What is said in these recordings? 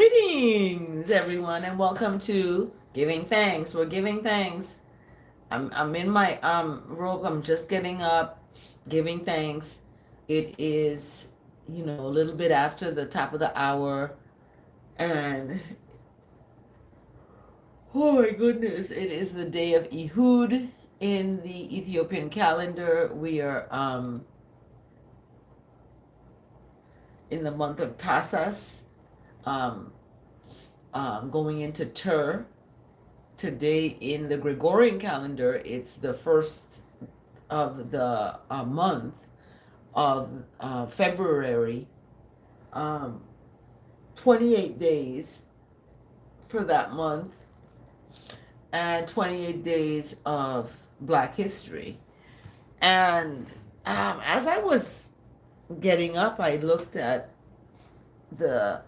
Greetings, everyone, and welcome to Giving Thanks. We're giving thanks. I'm in my robe. I'm just getting up, giving thanks. It is, a little bit after the top of the hour, and oh my goodness, it is the day of Ehud in the Ethiopian calendar. We are in the month of Tassas, um, going into Tur. Today in the Gregorian calendar, it's the first of the month of February. 28 days for that month, and 28 days of Black History. And as I was getting up, I looked at the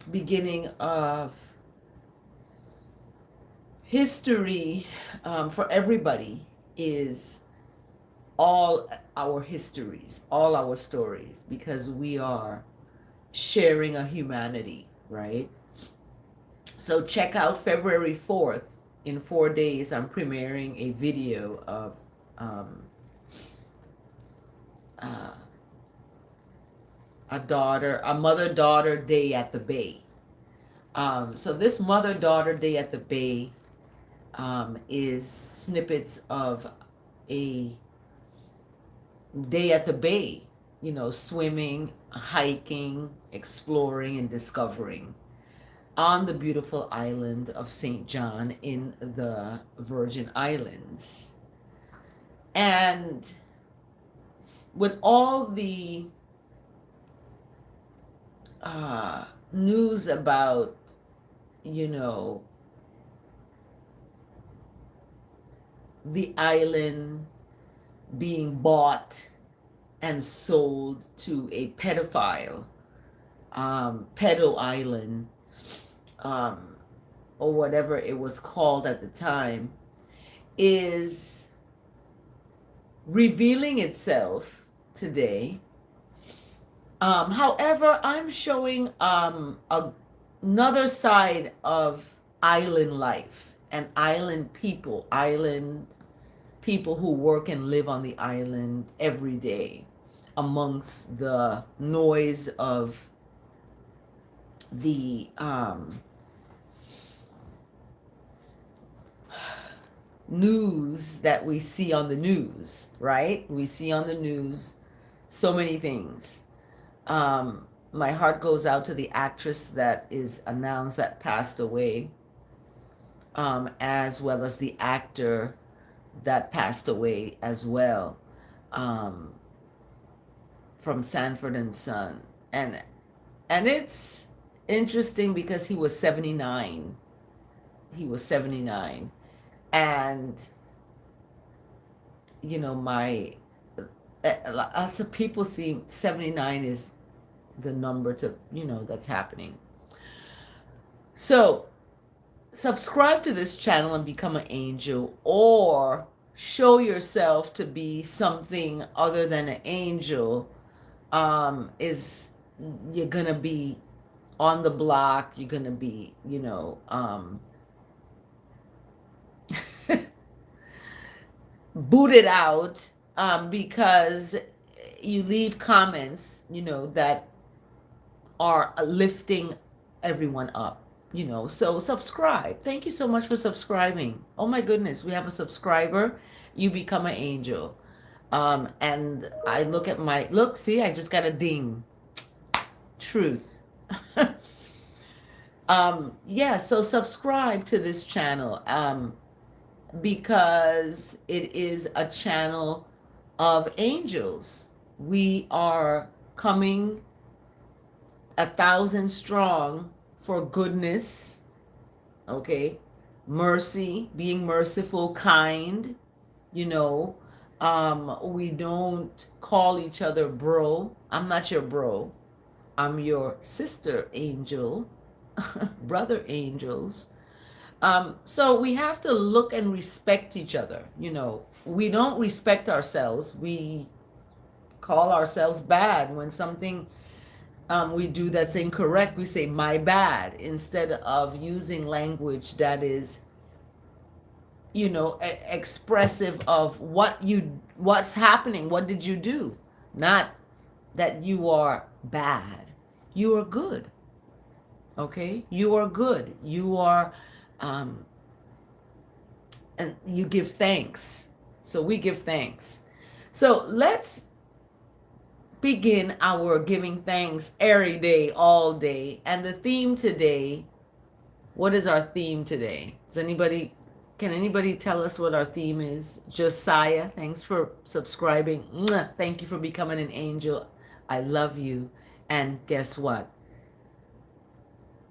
beginning of history. For everybody is all our histories, all our stories, because we are sharing a humanity, right? So check out February 4th. In 4 days, I'm premiering a video of a mother-daughter day at the Bay. So this mother-daughter day at the Bay is snippets of a day at the Bay, swimming, hiking, exploring, and discovering on the beautiful island of St. John in the Virgin Islands. And with all the news about, the island being bought and sold to a pedophile, pedo island, or whatever it was called at the time, is revealing itself today. However, I'm showing another side of island life and island people who work and live on the island every day amongst the noise of the news that we see on the news, right? We see on the news so many things. My heart goes out to the actress that is announced that passed away, as well as the actor that passed away as well, from Sanford and Son. And it's interesting because he was 79. He was 79. And, lots of people see 79 is the number to, that's happening. So subscribe to this channel and become an angel, or show yourself to be something other than an angel. Is you're gonna be on the block, you're gonna be, booted out, because you leave comments, that are lifting everyone up, so subscribe. Thank you so much for subscribing. Oh my goodness, we have a subscriber. You become an angel. And I look at see, I just got a ding. Truth. So subscribe to this channel, because it is a channel of angels. We are coming 1,000 strong for goodness, okay? Mercy, being merciful, kind, we don't call each other bro. I'm not your bro. I'm your sister angel, brother angels. So we have to look and respect each other. We don't respect ourselves. We call ourselves bad when something we do that's incorrect, we say my bad instead of using language that is, expressive of what's happening, what did you do, not that you are bad. You are good. Okay, you are good. You are, um, and you give thanks. So we give thanks. So let's begin our giving thanks every day, all day. And the theme today, what is our theme today? Can anybody tell us what our theme is? Josiah, thanks for subscribing. Mwah. Thank you for becoming an angel. I love you. And guess what?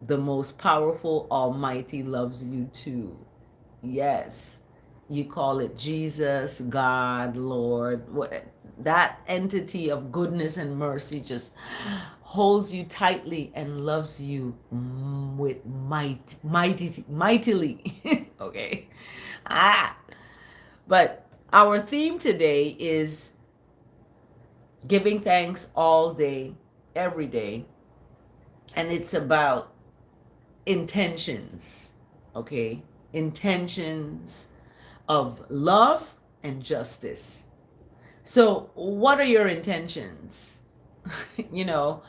The most powerful Almighty loves you too. Yes. You call it Jesus, God, Lord. That entity of goodness and mercy just holds you tightly and loves you with mightily. Okay. But our theme today is giving thanks all day, every day. And it's about intentions. Okay. Intentions of love and justice. So, what are your intentions? you know,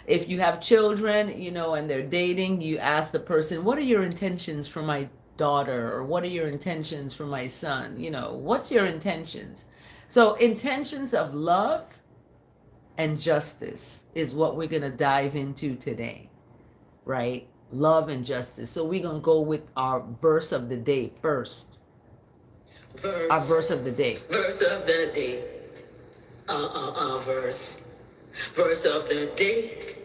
if you have children, and they're dating, you ask the person, what are your intentions for my daughter? Or what are your intentions for my son? What's your intentions? So, intentions of love and justice is what we're going to dive into today, right? Love and justice. So, we're going to go with our verse of the day first. Our verse of the day. Verse of the day. Verse. Verse of the day.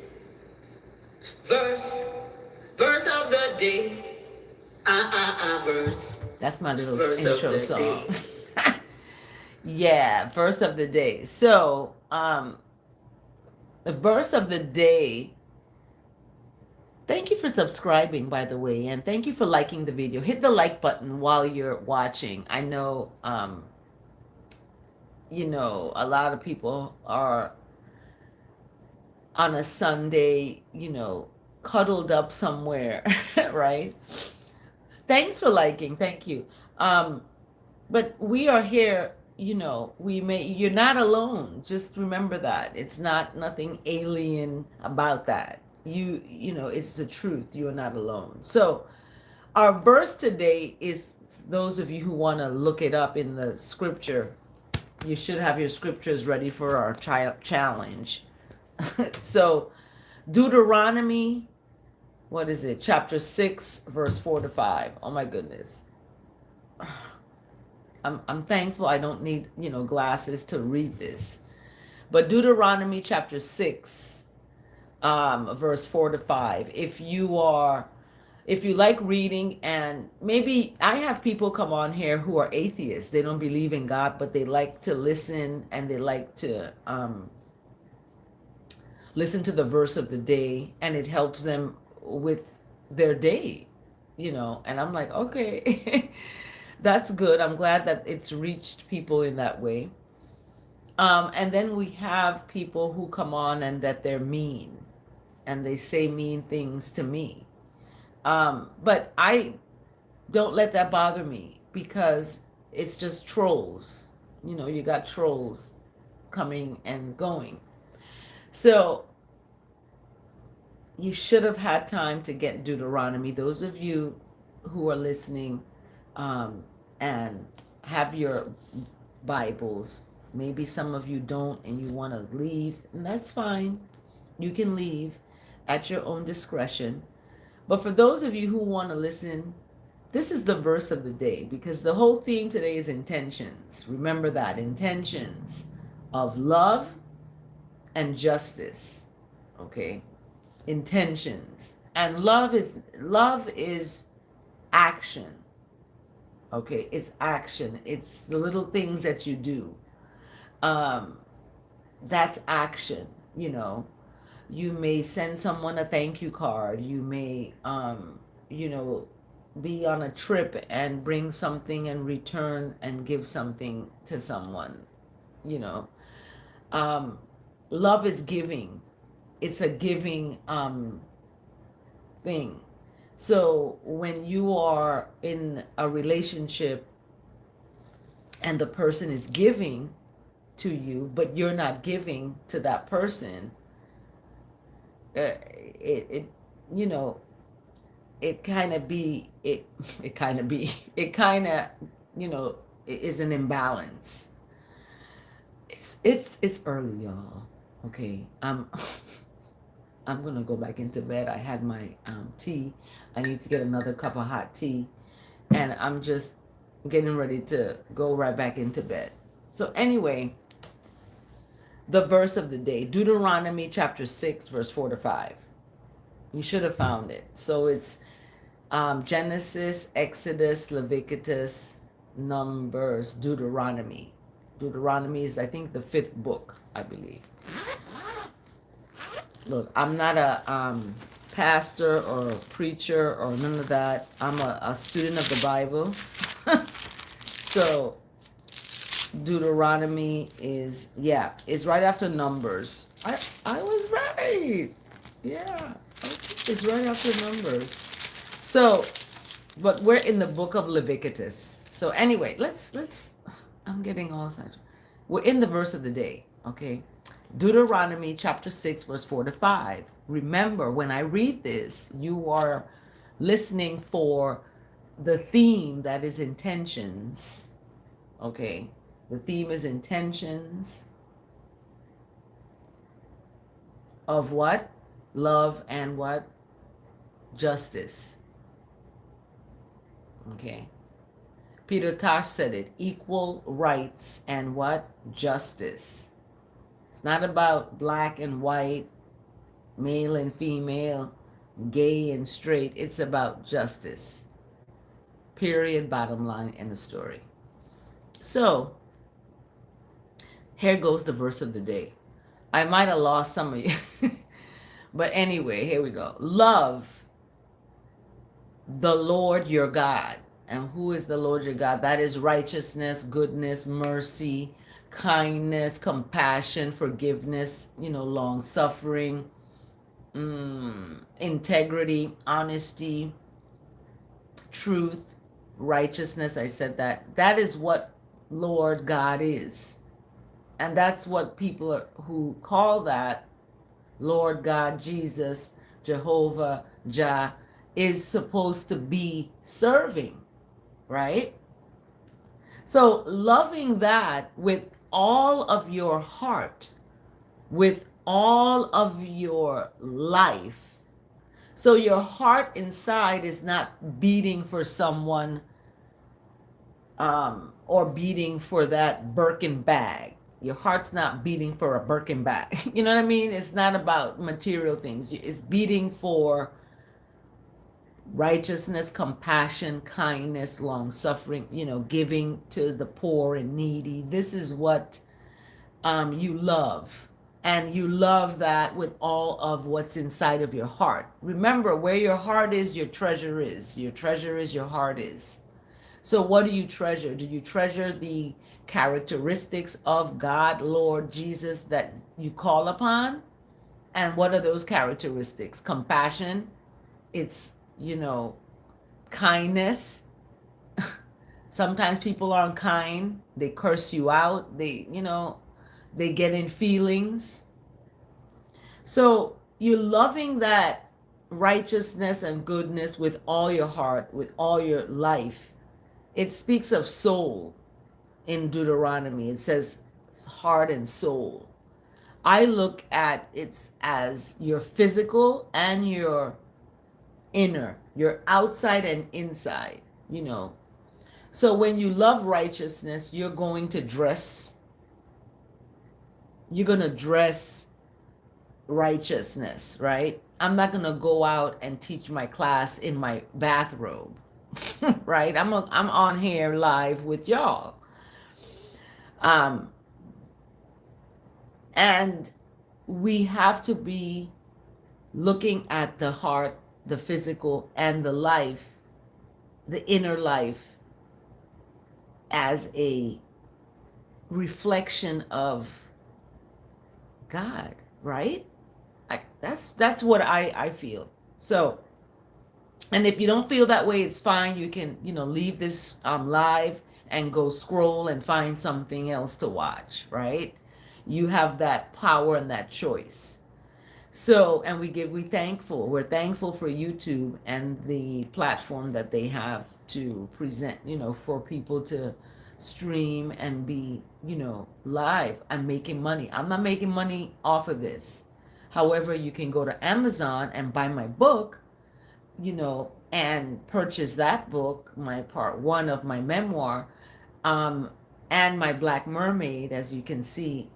Verse. Verse of the day. Verse. That's my little verse intro song. Yeah, verse of the day. So, the verse of the day. Thank you for subscribing, by the way, and thank you for liking the video. Hit the like button while you're watching. I know, a lot of people are on a Sunday, cuddled up somewhere, right? Thanks for liking. Thank you. But we are here, you're not alone. Just remember that. It's nothing alien about that. It's the truth. You are not alone. So our verse today is, those of you who want to look it up in the scripture, you should have your scriptures ready for our challenge. So Deuteronomy, what is it? Chapter 6, verse 4-5. Oh my goodness. I'm thankful I don't need, glasses to read this. But Deuteronomy chapter 6, verse 4-5. If you like reading, and maybe I have people come on here who are atheists. They don't believe in God, but they like to listen, and they like to listen to the verse of the day, and it helps them with their day, and I'm like, okay, that's good. I'm glad that it's reached people in that way. And then we have people who come on and that they're mean, and they say mean things to me. But I don't let that bother me, because it's just trolls. You got trolls coming and going. So you should have had time to get Deuteronomy. Those of you who are listening and have your Bibles, maybe some of you don't and you want to leave, and that's fine. You can leave at your own discretion. But for those of you who want to listen, this is the verse of the day, because the whole theme today is intentions. Remember that, intentions of love and justice. Okay? Intentions. And love is action. Okay? It's action. It's the little things that you do. That's action, You may send someone a thank you card. You may, be on a trip and bring something and return and give something to someone, Love is giving. it's a giving thing. So when you are in a relationship and the person is giving to you, but you're not giving to that person, it you know, it kind of be it it kind of be it kind of, you know, is an imbalance. It's early, y'all. Okay, I'm gonna go back into bed. I had my tea. I need to get another cup of hot tea, and I'm just getting ready to go right back into bed. So anyway, the verse of the day, Deuteronomy chapter 6, verse 4 to 5. You should have found it. So it's Genesis, Exodus, Leviticus, Numbers, Deuteronomy. Deuteronomy is, I think, the 5th book, I believe. Look, I'm not a pastor or a preacher or none of that. I'm a student of the Bible. So Deuteronomy is right after Numbers. I was right. Yeah, okay. It's right after Numbers. So, but we're in the book of Leviticus. So anyway, let's. I'm getting all sides. We're in the verse of the day. Okay, Deuteronomy chapter 6, verse 4 to 5. Remember, when I read this, you are listening for the theme that is intentions. Okay, the theme is intentions of what? Love and what? Justice. Okay. Peter Tosh said it, equal rights and what? Justice. It's not about black and white, male and female, gay and straight. It's about justice. Period, bottom line, end of story. So, here goes the verse of the day. I might have lost some of you. But anyway, here we go. Love the Lord your God. And who is the Lord your God? That is righteousness, goodness, mercy, kindness, compassion, forgiveness, long suffering, integrity, honesty, truth, righteousness. I said that. That is what Lord God is. And that's what people who call that Lord God, Jesus, Jehovah, Jah, is supposed to be serving, right? So loving that with all of your heart, with all of your life. So your heart inside is not beating for someone or beating for that Birkin bag. Your heart's not beating for a Birkin bag. You know what I mean? It's not about material things. It's beating for righteousness, compassion, kindness, long suffering, giving to the poor and needy. This is what you love. And you love that with all of what's inside of your heart. Remember, where your heart is, your treasure is. Your treasure is, your heart is. So what do you treasure? Do you treasure the characteristics of God, Lord Jesus, that you call upon? And what are those characteristics? Compassion. It's, kindness. Sometimes people aren't kind. They curse you out. They get in feelings. So you're loving that righteousness and goodness with all your heart, with all your life. It speaks of soul in Deuteronomy. It says heart and soul. I look at it as your physical and your inner, your outside and inside, So when you love righteousness, you're going to dress righteousness, right? I'm not going to go out and teach my class in my bathrobe. Right? I'm on here live with y'all. And we have to be looking at the heart, the physical, and the life, the inner life, as a reflection of God, right? That's what I feel. So, and if you don't feel that way, it's fine. You can, leave this live and go scroll and find something else to watch, right? You have that power and that choice. So, and we're thankful for YouTube and the platform that they have to present, for people to stream and be, live. I'm making money. I'm not making money off of this. However, you can go to Amazon and buy my book, and purchase that book, my part one of my memoir, um, and my Black Mermaid, as you can see,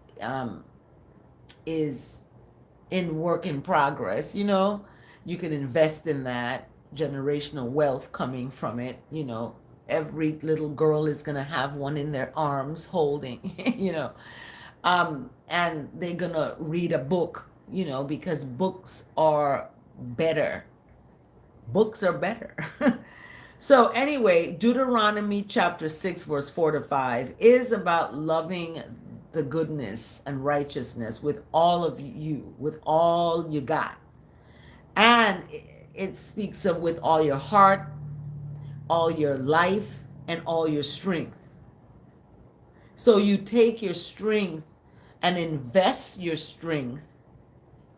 is in work in progress. You can invest in that generational wealth coming from it. Every little girl is going to have one in their arms holding, and they're going to read a book, because books are better. So anyway, Deuteronomy chapter 6 verse 4 to 5 is about loving the goodness and righteousness with all of you, with all you got. And it speaks of with all your heart, all your life, and all your strength. So you take your strength and invest your strength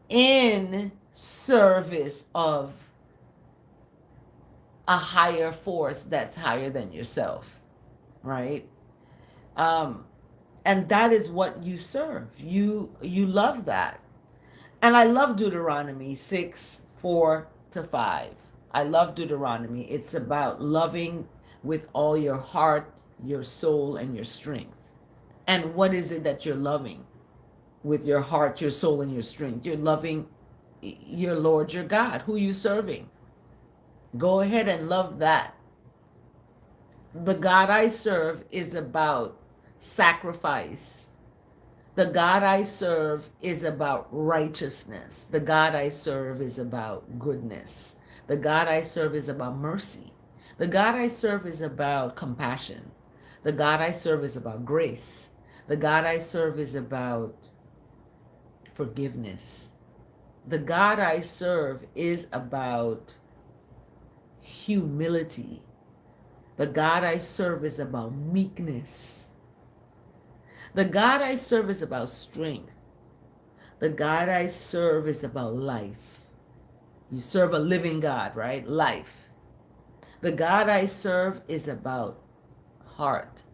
in service of a higher force that's higher than yourself, right? And that is what you serve. You love that. And I love Deuteronomy 6, 4 to 5. I love Deuteronomy. It's about loving with all your heart, your soul, and your strength. And what is it that you're loving with your heart, your soul, and your strength? You're loving your Lord, your God. Who you serving? Go ahead and love that. The God I serve is about sacrifice. The God I serve is about righteousness. The God I serve is about goodness. The God I serve is about mercy. The God I serve is about compassion. The God I serve is about grace. The God I serve is about forgiveness. The God I serve is about humility. The God I serve is about meekness. The God I serve is about strength. The God I serve is about life. You serve a living God, right? Life. The God I serve is about heart.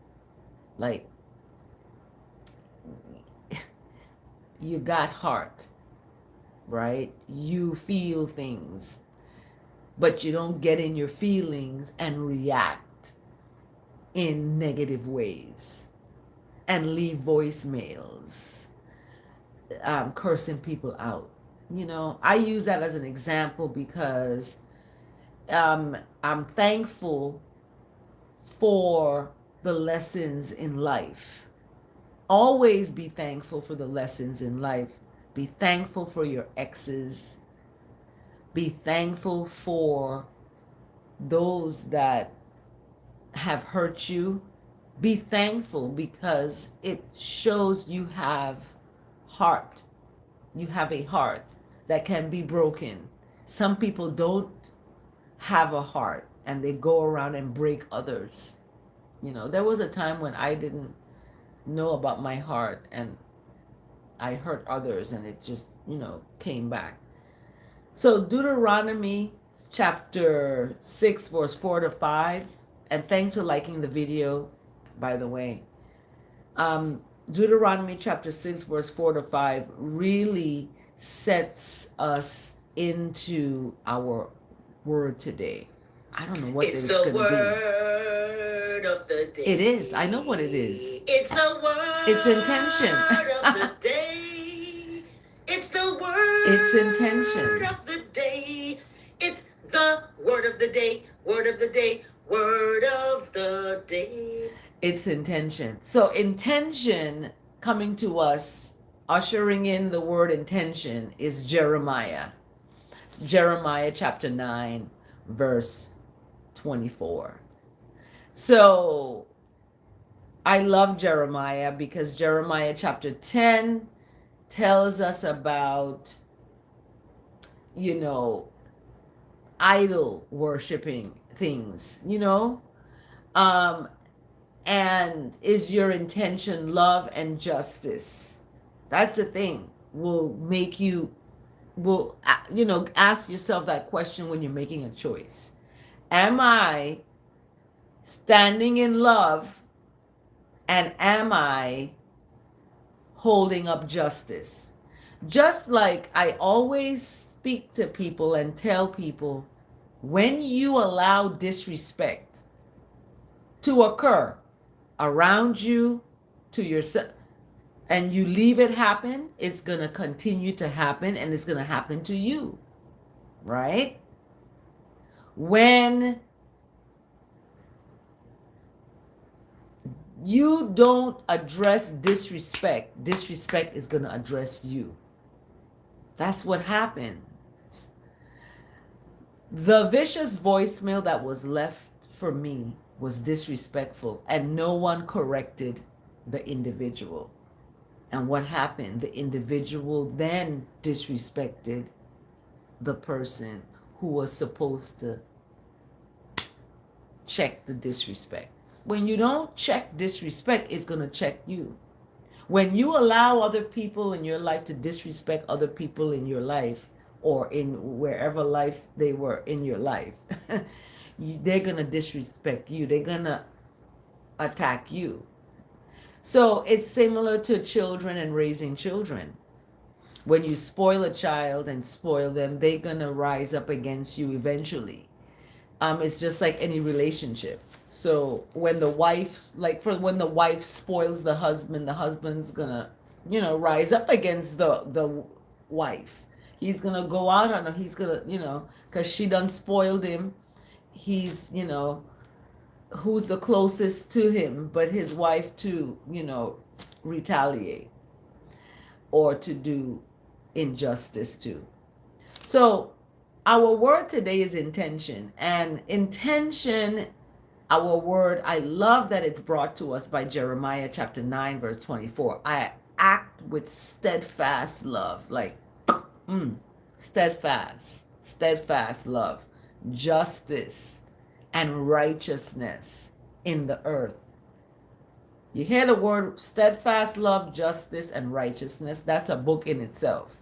Like, you got heart, right? You feel things, but you don't get in your feelings and react in negative ways and leave voicemails, cursing people out. I use that as an example because I'm thankful for the lessons in life. Always be thankful for the lessons in life. Be thankful for your exes. Be thankful for those that have hurt you. Be thankful because it shows you have heart. You have a heart that can be broken. Some people don't have a heart and they go around and break others. There was a time when I didn't know about my heart and I hurt others and it just, came back. So Deuteronomy chapter 6 verse 4 to 5. And thanks for liking the video, by the way. Deuteronomy chapter 6 verse 4 to 5 really sets us into our word today. I don't know what it's going to be. Word of the day. It is. I know what it is. It's the word. It's intention. Of the day. It's the word. It's intention. Of the day. It's the word of the day. Word of the day. Word of the day. It's intention. So intention coming to us, ushering in the word intention, is Jeremiah. It's Jeremiah chapter 9, verse 24. So I love Jeremiah because Jeremiah chapter 10 tells us about you know, idol worshiping things, Um, and is your intention love and justice? That's the thing. Will ask yourself that question when you're making a choice. Am I standing in love, and am I holding up justice? Just like I always speak to people and tell people, when you allow disrespect to occur around you, to yourself, and you leave it happen, it's going to continue to happen, and it's going to happen to you, right? When you don't address disrespect, disrespect is going to address you. That's what happens. The vicious voicemail that was left for me was disrespectful, and no one corrected the individual. And what happened? The individual then disrespected the person who was supposed to check the disrespect. When you don't check disrespect, it's going to check you. When you allow other people in your life to disrespect other people in your life, or in wherever life they were in your life, they're going to disrespect you. They're going to attack you. So it's similar to children and raising children. When you spoil a child and spoil them, they're going to rise up against you eventually. It's just like any relationship. So when the wife spoils the husband's gonna, rise up against the wife. He's gonna go out on her. He's gonna, because she done spoiled him. He's, who's the closest to him but his wife to, retaliate or to do injustice to. So our word today is intention. And intention, our word, I love that it's brought to us by Jeremiah chapter 9, verse 24. I act with steadfast love, like steadfast love, justice, and righteousness in the earth. You hear the word steadfast love, justice, and righteousness? That's a book in itself.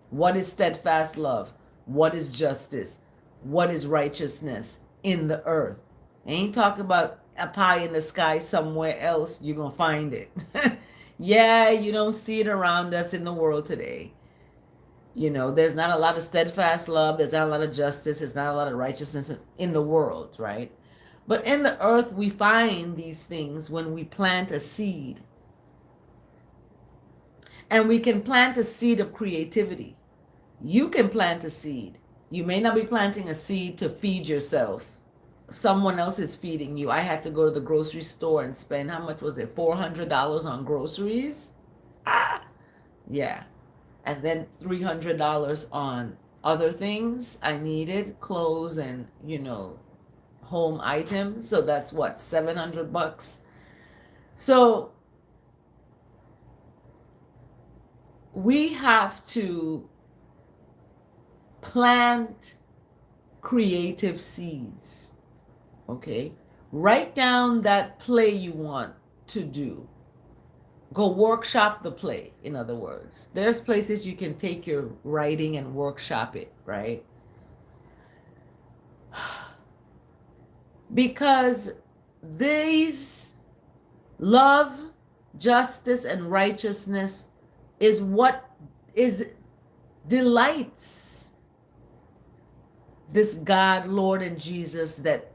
What is steadfast love? What is justice? What is righteousness in the earth? Ain't talking about a pie in the sky somewhere else. You're going to find it. Yeah, you don't see it around us in the world today. There's not a lot of steadfast love. There's not a lot of justice. There's not a lot of righteousness in the world, right? But in the earth, we find these things when we plant a seed. And we can plant a seed of creativity. You can plant a seed. You may not be planting a seed to feed yourself. Someone else is feeding you. I had to go to the grocery store and spend, how much was it? $400 on groceries? Yeah. And then $300 on other things I needed, clothes and, home items. So that's what, $700? So we have to plant creative seeds. Okay? Write down that play you want to do. Go workshop the play, in other words. There's places you can take your writing and workshop it, right? Because these love, justice, and righteousness is what delights this God, Lord, and Jesus that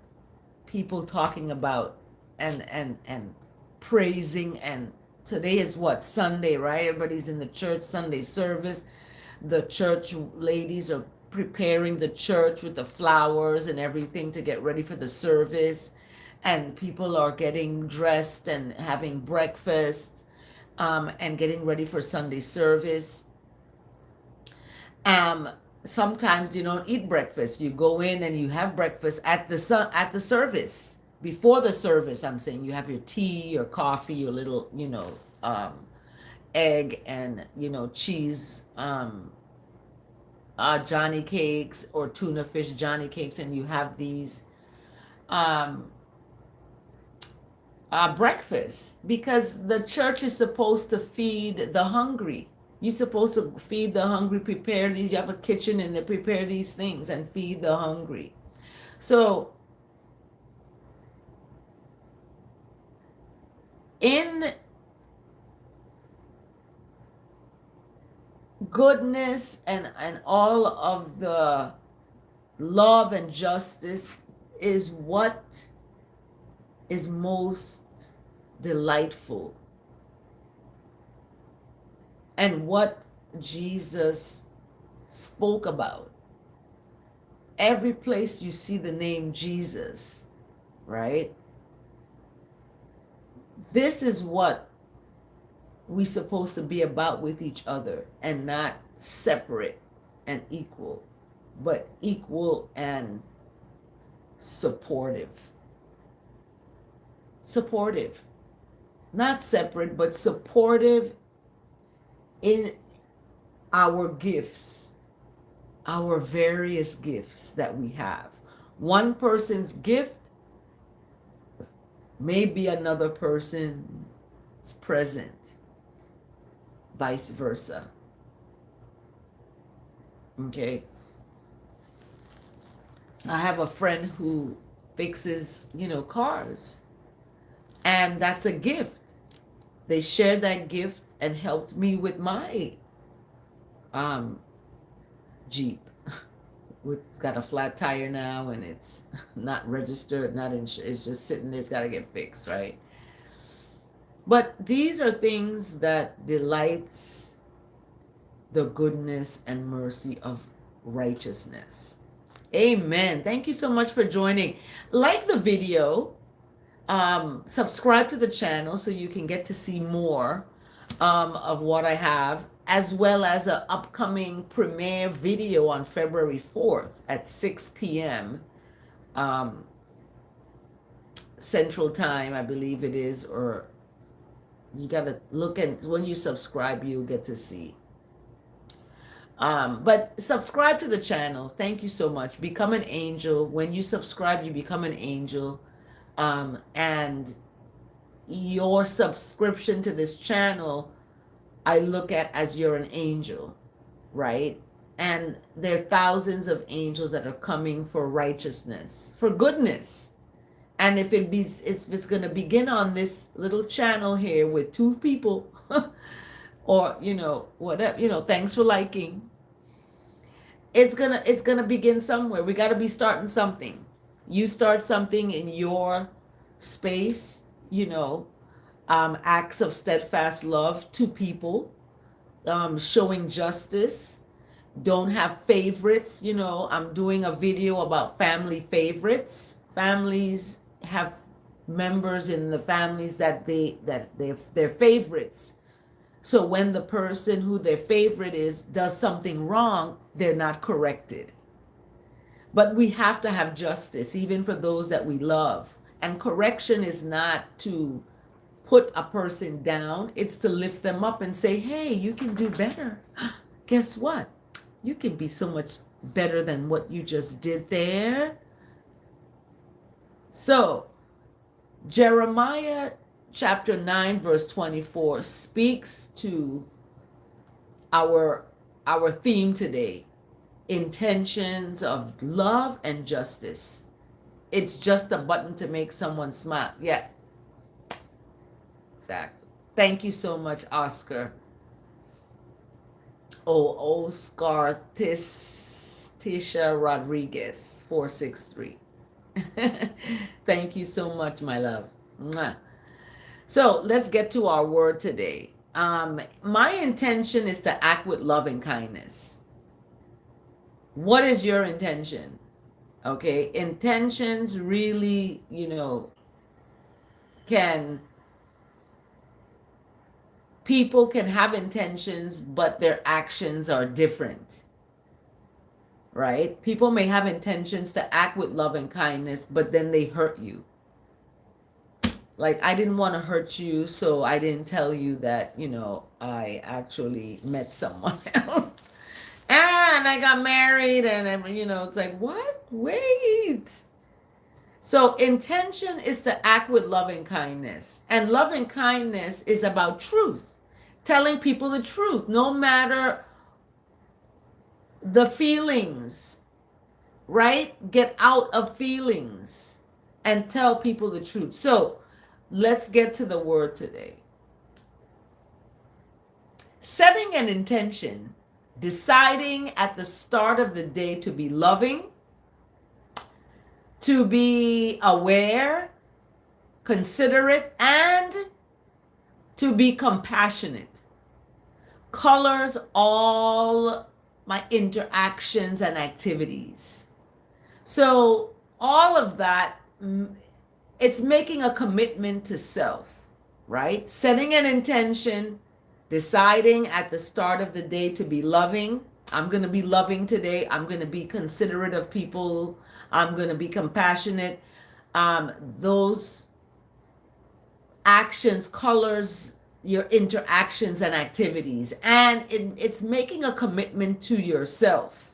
people talking about and praising. And today is what, Sunday, right? Everybody's in the church, Sunday service. The church ladies are preparing the church with the flowers and everything to get ready for the service. And people are getting dressed and having breakfast and getting ready for Sunday service. Sometimes you don't eat breakfast. You go in and you have breakfast at the service. Before the service, I'm saying, you have your tea, your coffee, your little, egg and, cheese Johnny cakes or tuna fish Johnny cakes, and you have these um, breakfast, because the church is supposed to feed the hungry. You're supposed to feed the hungry, prepare these. You have a kitchen and they prepare these things and feed the hungry. So in goodness and all of the love and justice is what is most delightful, and what Jesus spoke about. Every place you see the name Jesus, right? This is what we're supposed to be about with each other, and not separate and equal, but equal and supportive. Supportive. Not separate, but supportive in our gifts, our various gifts that we have. One person's gift may be another person's present, vice versa. Okay. I have a friend who fixes, cars, and that's a gift. They shared that gift and helped me with my Jeep. It's got a flat tire now, and it's not registered, not insured. It's just sitting there. It's got to get fixed, right? But these are things that delights the goodness and mercy of righteousness. Amen. Thank you so much for joining. Like the video, subscribe to the channel so you can get to see more of what I have, as well as an upcoming premiere video on February 4th at 6 p.m. Central Time, I believe it is, or you got to look, and when you subscribe, you'll get to see. But subscribe to the channel. Thank you so much. Become an angel. When you subscribe, you become an angel. And your subscription to this channel, I look at as you're an angel, right? And there are thousands of angels that are coming for righteousness, for goodness. And if it's going to begin on this little channel here with 2 people, or whatever, thanks for liking. It's gonna begin somewhere. We got to be starting something. You start something in your space, acts of steadfast love to people, showing justice. Don't have favorites. I'm doing a video about family favorites. Families have members in the families that they're favorites. So when the person who their favorite is does something wrong, they're not corrected. But we have to have justice, even for those that we love. And correction is not to put a person down. It's to lift them up and say, hey, you can do better. Guess what? You can be so much better than what you just did there. So Jeremiah chapter 9 verse 24 speaks to our theme today: intentions of love and justice. It's just a button to make someone smile. Yeah, exactly. Thank you so much, Oscar. Oscar Tisha Rodriguez 463. Thank you so much, my love. Mwah. So let's get to our word today. My intention is to act with love and kindness. What is your intention? Okay, intentions really, people can have intentions, but their actions are different. Right? People may have intentions to act with love and kindness, but then they hurt you. Like, I didn't want to hurt you, so I didn't tell you that, I actually met someone else. And I got married, and it's like, what? Wait. So intention is to act with loving kindness. And loving kindness is about truth, telling people the truth, no matter the feelings, right? Get out of feelings and tell people the truth. So let's get to the word today. Setting an intention, deciding at the start of the day to be loving, to be aware, considerate, and to be compassionate colors all my interactions and activities. So all of that, it's making a commitment to self, right? Setting an intention, deciding at the start of the day to be loving. I'm going to be loving today. I'm going to be considerate of people. I'm going to be compassionate. Those actions colors your interactions and activities, and it's making a commitment to yourself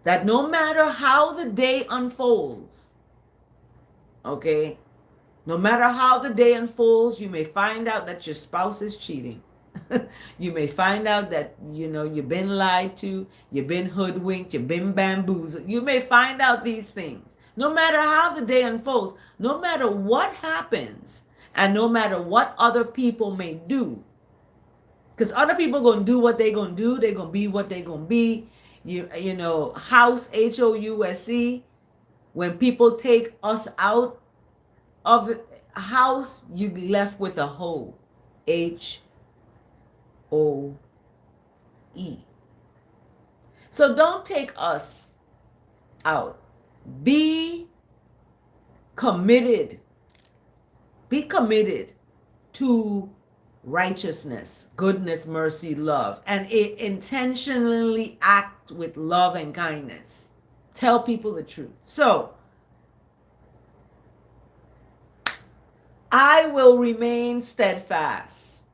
that no matter how the day unfolds, okay, no matter how the day unfolds, you may find out that your spouse is cheating. You may find out that you've been lied to, you've been hoodwinked, you've been bamboozled. You may find out these things. No matter how the day unfolds, no matter what happens, and no matter what other people may do, because other people gonna do what they gonna do, they gonna be what they gonna be. House, HOUSE. When people take us out of a house, you left with a hole, HOE. So don't take us out. Be committed. Be committed to righteousness, goodness, mercy, love, and intentionally act with love and kindness. Tell people the truth. So, I will remain steadfast.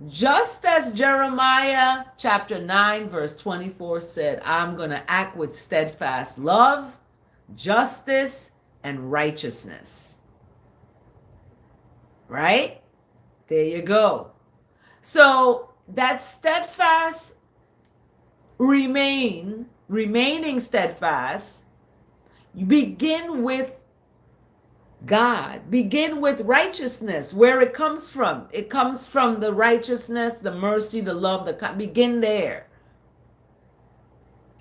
Just as Jeremiah chapter 9 verse 24 said, I'm going to act with steadfast love, justice, and righteousness. Right? There you go. So that steadfast remaining steadfast, you begin with God. Begin with righteousness, where it comes from. It comes from the righteousness, the mercy, the love, begin there.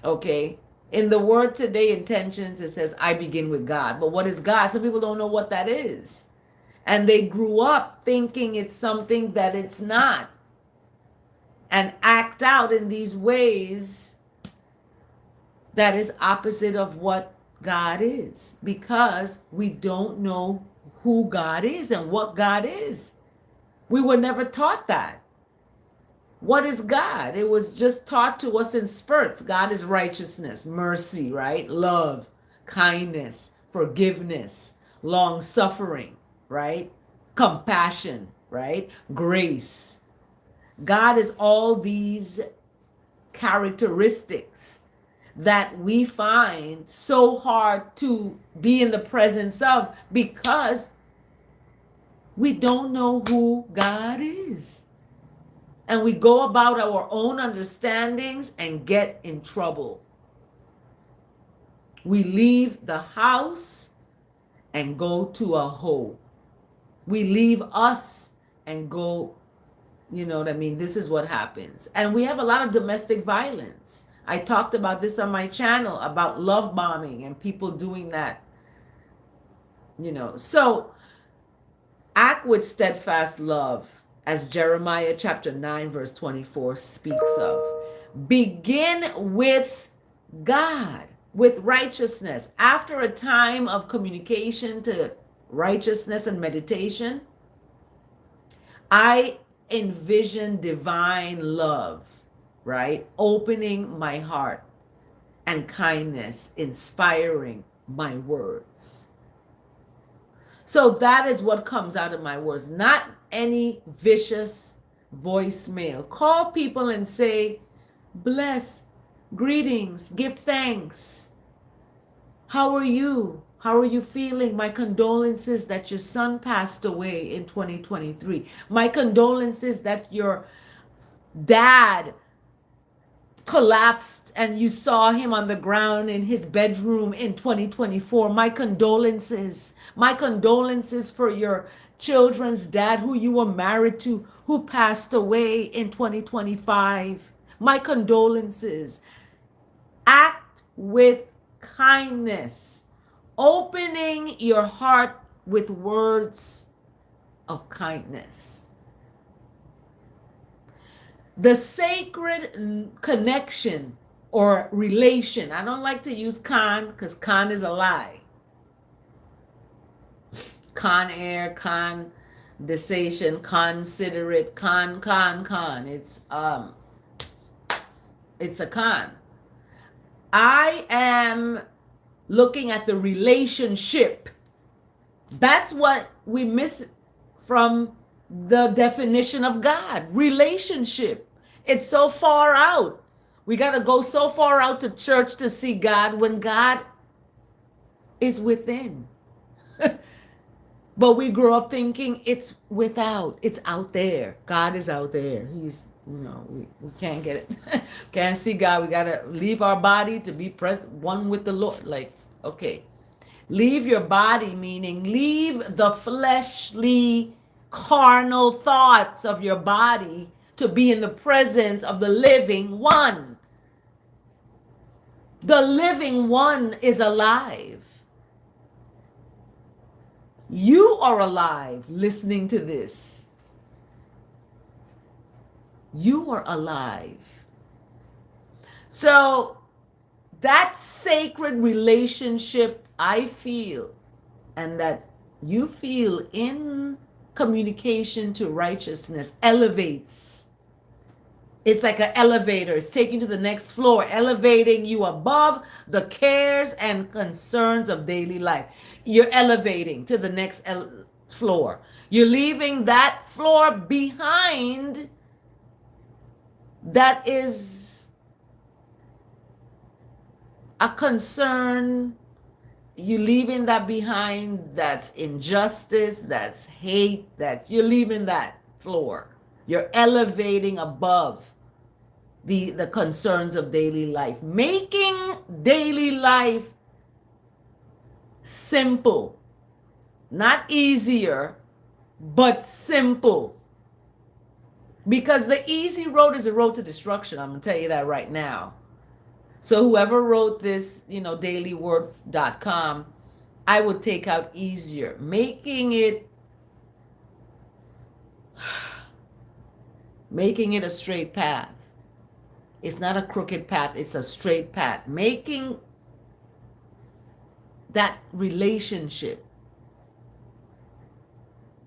Okay? In the word today, intentions, it says, I begin with God. But what is God? Some people don't know what that is. And they grew up thinking it's something that it's not. And act out in these ways that is opposite of what God is, because we don't know who God is and what God is. We were never taught that. What is God? It was just taught to us in spurts. God is righteousness, mercy, right? Love, kindness, forgiveness, long suffering, right? Compassion, right? Grace. God is all these characteristics that we find so hard to be in the presence of because we don't know who God is. And we go about our own understandings and get in trouble. We leave the house and go to a hole. We leave us and go, this is what happens. And we have a lot of domestic violence. I talked about this on my channel about love bombing and people doing that. So act with steadfast love, as Jeremiah chapter 9 verse 24 speaks of. Begin with God, with righteousness. After a time of communication to righteousness and meditation, I envision divine love, right? Opening my heart and kindness, inspiring my words. So that is what comes out of my words, not any vicious voicemail. Call people and say, bless Greetings. Give thanks. How are you? How are you feeling? My condolences that your son passed away in 2023. My condolences that your dad collapsed and you saw him on the ground in his bedroom in 2024. My condolences. My condolences for your children's dad who you were married to who passed away in 2025. My condolences. Act with kindness, opening your heart with words of kindness. The sacred connection or relation. I don't like to use con because con is a lie. Con air, condensation, considerate, con. It's a con. I am looking at the relationship. That's what we miss from the definition of God. Relationship. It's so far out. We got to go so far out to church to see God when God is within. But we grew up thinking it's without, it's out there. God is out there. He's, we can't get it. Can't see God. We got to leave our body to be present, one with the Lord. Like, okay. Leave your body, meaning leave the fleshly, carnal thoughts of your body to be in the presence of the living one. The living one is alive. You are alive listening to this. You are alive. So that sacred relationship I feel and that you feel in communication to righteousness elevates. It's like an elevator. It's taking you to the next floor, elevating you above the cares and concerns of daily life. You're elevating to the next floor. You're leaving that floor behind that is a concern. You're leaving that behind. That's injustice, that's hate, you're leaving that floor. You're elevating above the concerns of daily life, making daily life simple, not easier, but simple. Because the easy road is a road to destruction. I'm going to tell you that right now. So whoever wrote this, dailyword.com, I would take out easier, making it a straight path. It's not a crooked path, it's a straight path. Making that relationship,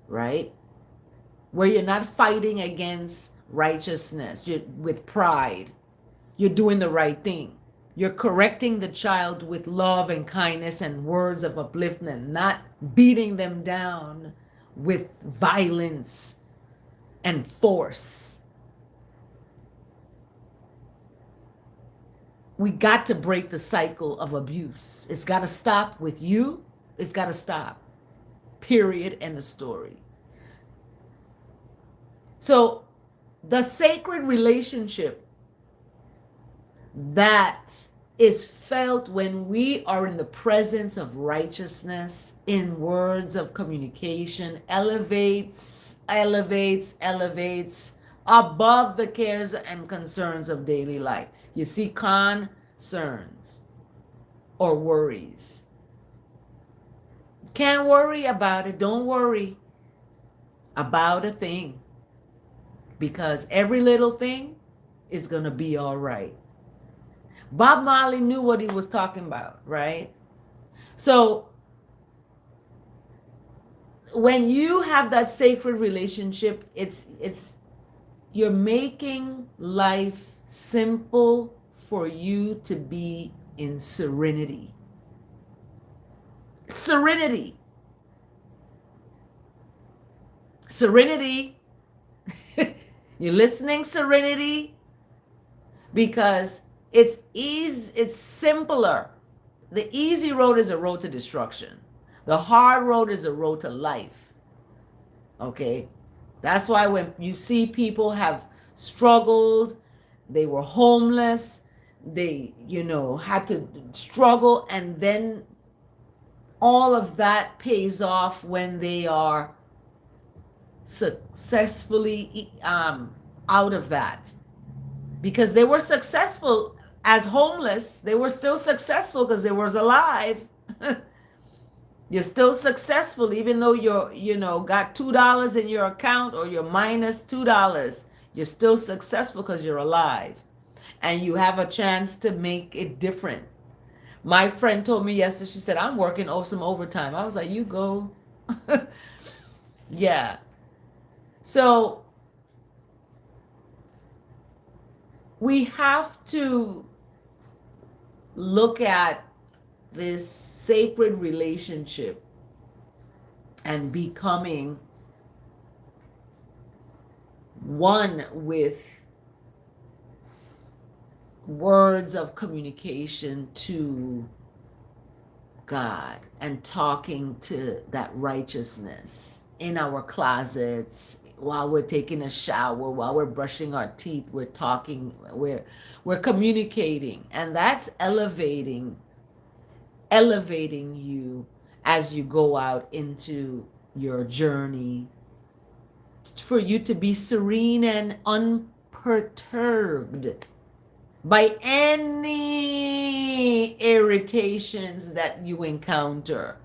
right? Where you're not fighting against righteousness, you're with pride. You're doing the right thing. You're correcting the child with love and kindness and words of upliftment, not beating them down with violence and force. We got to break the cycle of abuse. It's got to stop with you. It's got to stop. Period. End of story. So the sacred relationship that is felt when we are in the presence of righteousness in words of communication elevates above the cares and concerns of daily life. You see, concerns or worries. Can't worry about it. Don't worry about a thing, because every little thing is going to be all right. Bob Marley knew what he was talking about, right? So when you have that sacred relationship, it's you're making life simple for you to be in serenity. Serenity. You're listening, serenity? Because It's easy, it's simpler. The easy road is a road to destruction. The hard road is a road to life. Okay? That's why when you see people have struggled, they were homeless, they, had to struggle, and then all of that pays off when they are successfully out of that. Because they were successful as homeless, they were still successful because they was alive. You're still successful even though you're, got $2 in your account or you're minus $2. You're still successful because you're alive and you have a chance to make it different. My friend told me yesterday, she said, I'm working some overtime. I was like, you go. Yeah. So we have to look at this sacred relationship and becoming one with words of communication to God and talking to that righteousness in our closets, while we're taking a shower, while we're brushing our teeth, we're talking, we're communicating, and that's elevating you as you go out into your journey, for you to be serene and unperturbed by any irritations that you encounter,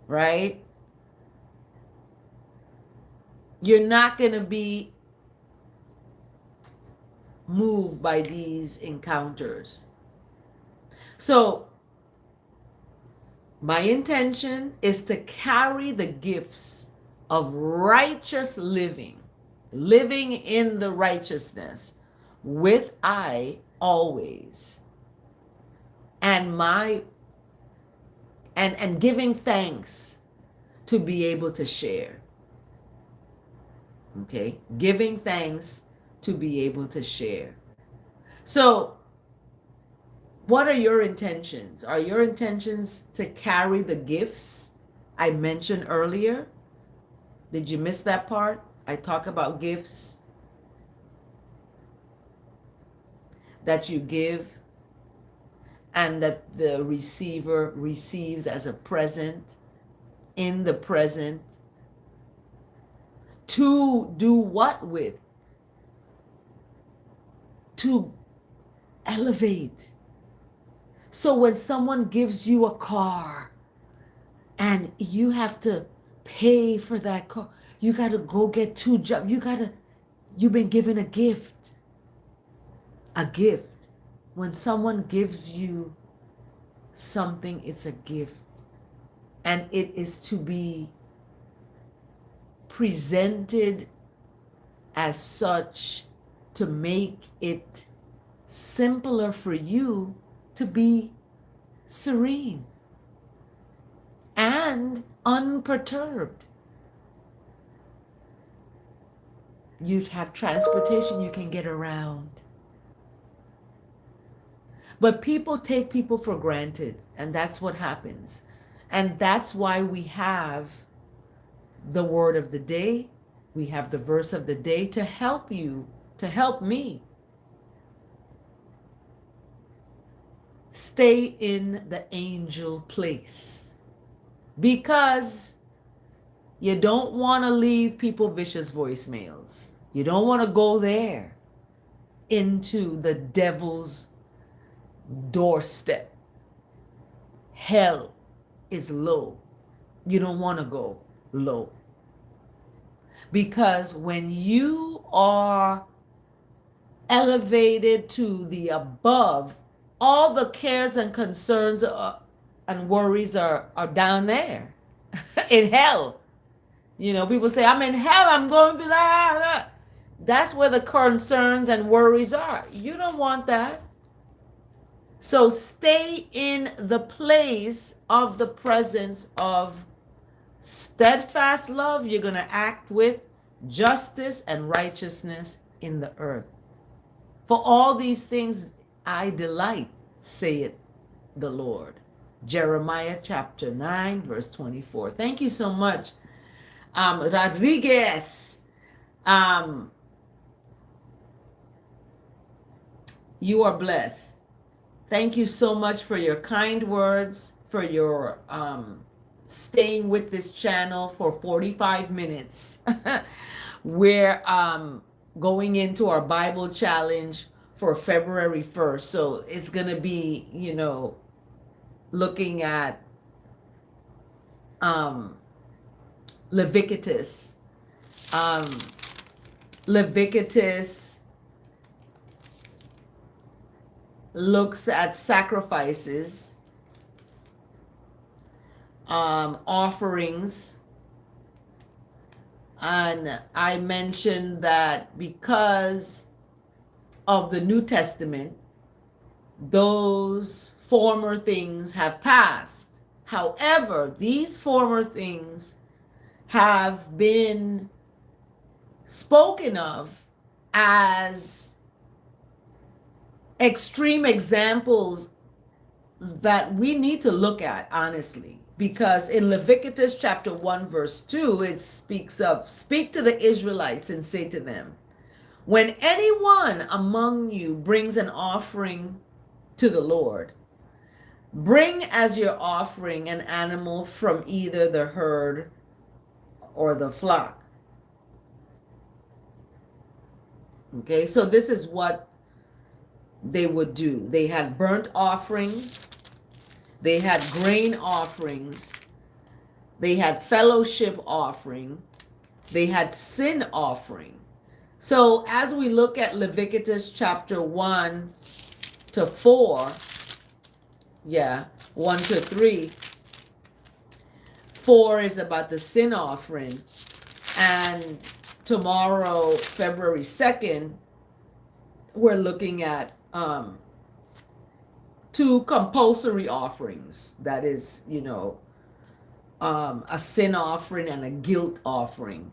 right? You're not going to be moved by these encounters. So, my intention is to carry the gifts of righteous living in the righteousness with I always, and and giving thanks to be able to share. Okay, giving thanks to be able to share. So, what are your intentions? Are your intentions to carry the gifts I mentioned earlier? Did you miss that part? I talk about gifts that you give and that the receiver receives as a present in the present. To do what with? To elevate. So when someone gives you a car and you have to pay for that car, you got to go get 2 jobs. You've been given a gift. A gift. When someone gives you something, it's a gift. And it is to be presented as such to make it simpler for you to be serene and unperturbed. You have transportation, you can get around. But people take people for granted, and that's what happens. And that's why we have the word of the day, we have the verse of the day to help you, to help me stay in the angel place, because you don't want to leave people vicious voicemails. You don't want to go there into the devil's doorstep. Hell is low. You don't want to go low. Because when you are elevated to the above, all the cares and concerns and worries are down there in hell. People say, I'm in hell, I'm going to that. That's where the concerns and worries are. You don't want that. So stay in the place of the presence of steadfast love. You're going to act with justice and righteousness in the earth. For all these things I delight, saith the Lord. Jeremiah chapter 9, verse 24. Thank you so much, Rodriguez. You are blessed. Thank you so much for your kind words, for your staying with this channel for 45 minutes. We're going into our Bible challenge for February 1st. So it's going to be, looking at Leviticus. Leviticus looks at sacrifices, offerings, and I mentioned that because of the New Testament, those former things have passed. However, these former things have been spoken of as extreme examples that we need to look at, honestly, because in Leviticus chapter 1 verse 2 it speaks of, speak to the Israelites and say to them, when anyone among you brings an offering to the Lord, bring as your offering an animal from either the herd or the flock. Okay, so this is what they would do. They had burnt offerings, they had grain offerings, they had fellowship offering, they had sin offering. So as we look at Leviticus chapter 1 to 4, 1 to 3, 4 is about the sin offering, and tomorrow, February 2nd, we're looking at 2 compulsory offerings. That is, a sin offering and a guilt offering.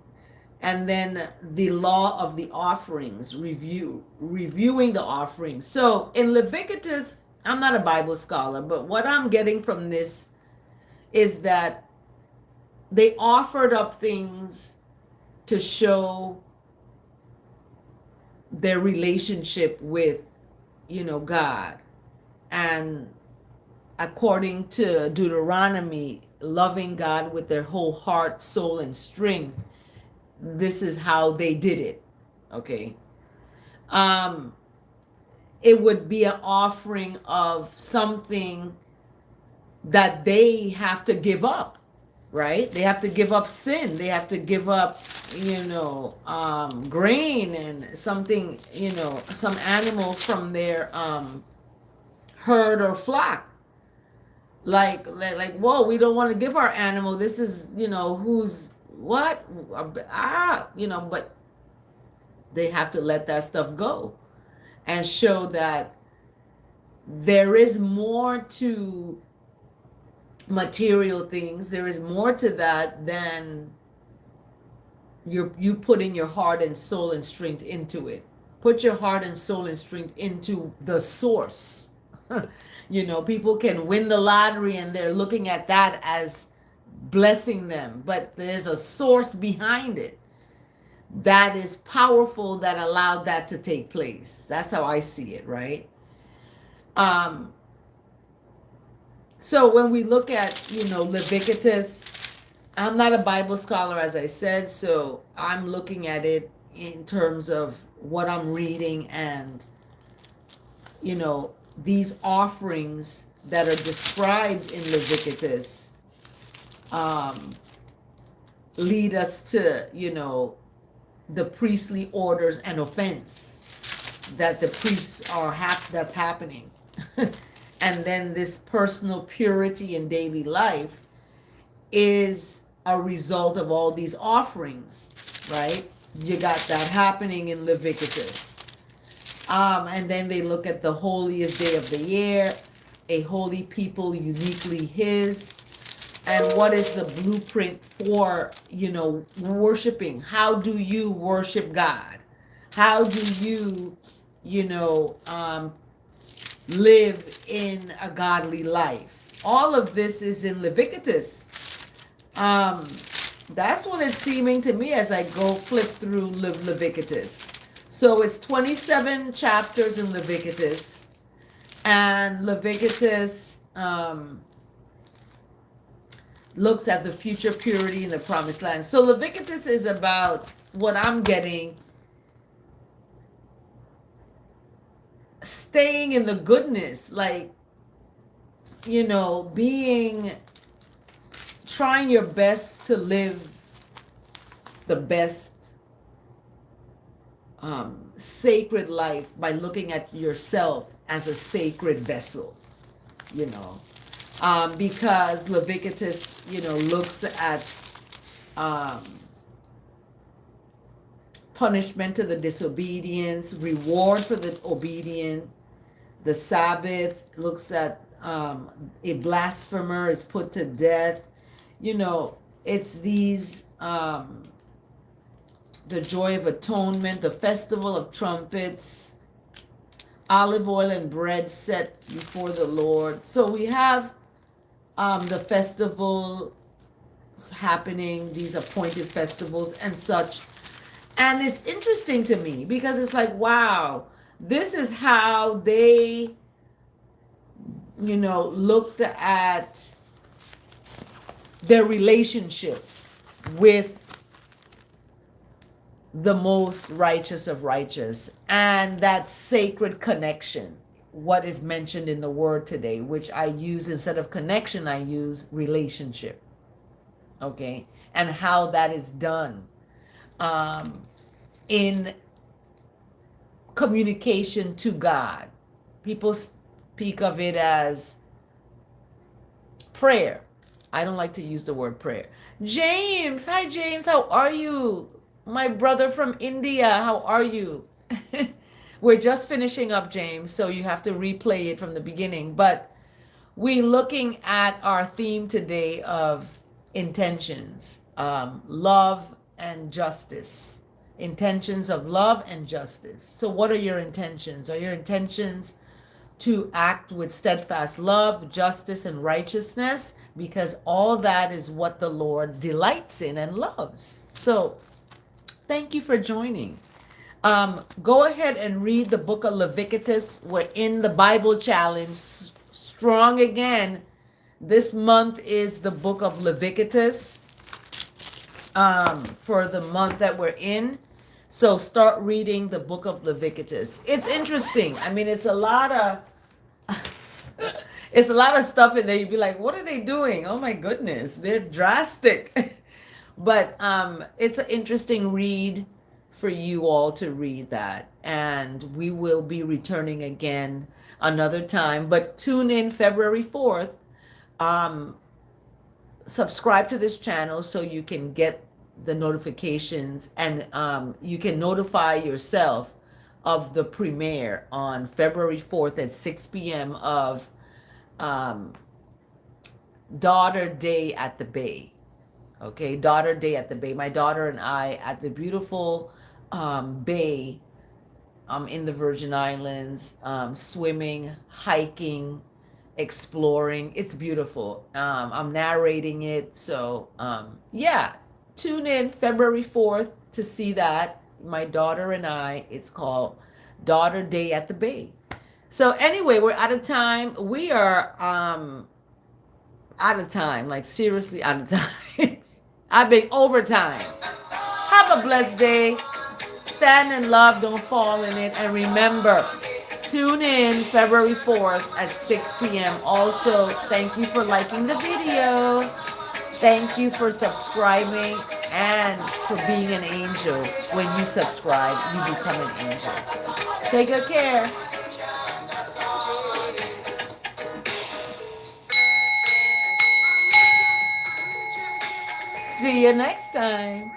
And then the law of the offerings, reviewing the offerings. So in Leviticus, I'm not a Bible scholar, but what I'm getting from this is that they offered up things to show their relationship with, God. And according to Deuteronomy, loving God with their whole heart, soul, and strength, this is how they did it. Okay. It would be an offering of something that they have to give up, right? They have to give up sin. They have to give up, grain and something, some animal from their herd or flock. Like, whoa, we don't want to give our animal. This is, who's what? But they have to let that stuff go and show that there is more to material things. There is more to that than you putting your heart and soul and strength into it. Put your heart and soul and strength into the source. People can win the lottery and they're looking at that as blessing them, but there's a source behind it that is powerful that allowed that to take place. That's how I see it, right? So when we look at, Leviticus, I'm not a Bible scholar, as I said, so I'm looking at it in terms of what I'm reading, and, these offerings that are described in Leviticus lead us to, the priestly orders and offense that the priests that's happening. And then this personal purity in daily life is a result of all these offerings, right? You got that happening in Leviticus. And then they look at the holiest day of the year, a holy people uniquely his. And what is the blueprint for, worshiping? How do you worship God? How do you, live in a godly life. All of this is in Leviticus. Um, that's what it's seeming to me as I go flip through Leviticus. So it's 27 chapters in Leviticus, and Leviticus looks at the future purity in the promised land. So Leviticus is about what I'm getting, staying in the goodness, like, trying your best to live the best sacred life by looking at yourself as a sacred vessel, because Leviticus, looks at punishment to the disobedience, reward for the obedient. The Sabbath looks at a blasphemer is put to death. It's these the joy of atonement, the festival of trumpets, olive oil and bread set before the Lord. So we have the festivals happening, these appointed festivals and such. And it's interesting to me because it's like, wow, this is how they, looked at their relationship with the most righteous of righteous, and that sacred connection, what is mentioned in the word today, which I use instead of connection, I use relationship. Okay, and how that is done in communication to God. People speak of it as prayer. I don't like to use the word prayer. James, hi James, how are you? My brother from India, how are you? We're just finishing up, James, so you have to replay it from the beginning. But we're looking at our theme today of intentions, love and justice. Intentions of love and justice. So what are your intentions? Are your intentions to act with steadfast love, justice, and righteousness? Because all that is what the Lord delights in and loves. So thank you for joining. Go ahead and read the book of Leviticus. We're in the Bible challenge, strong again. This month is the book of Leviticus for the month that we're in. So start reading the book of Leviticus. It's interesting. I mean, it's a lot of stuff in there. You'd be like, what are they doing? Oh my goodness, they're drastic. But it's an interesting read for you all to read that. And we will be returning again another time. But tune in February 4th. Subscribe to this channel so you can get the notifications, and you can notify yourself of the premiere on February 4th at 6 p.m. of Daughter Day at the Bay. Okay, Daughter Day at the Bay. My daughter and I at the beautiful bay in the Virgin Islands, swimming, hiking, exploring. It's beautiful. I'm narrating it. So yeah, tune in February 4th to see that. My daughter and I, it's called Daughter Day at the Bay. So anyway, we're out of time. We are out of time, like seriously out of time. I've been overtime. Have a blessed day. Stand in love, don't fall in it. And remember, tune in February 4th at 6 p.m. Also, thank you for liking the video. Thank you for subscribing and for being an angel. When you subscribe, you become an angel. Take good care. See you next time.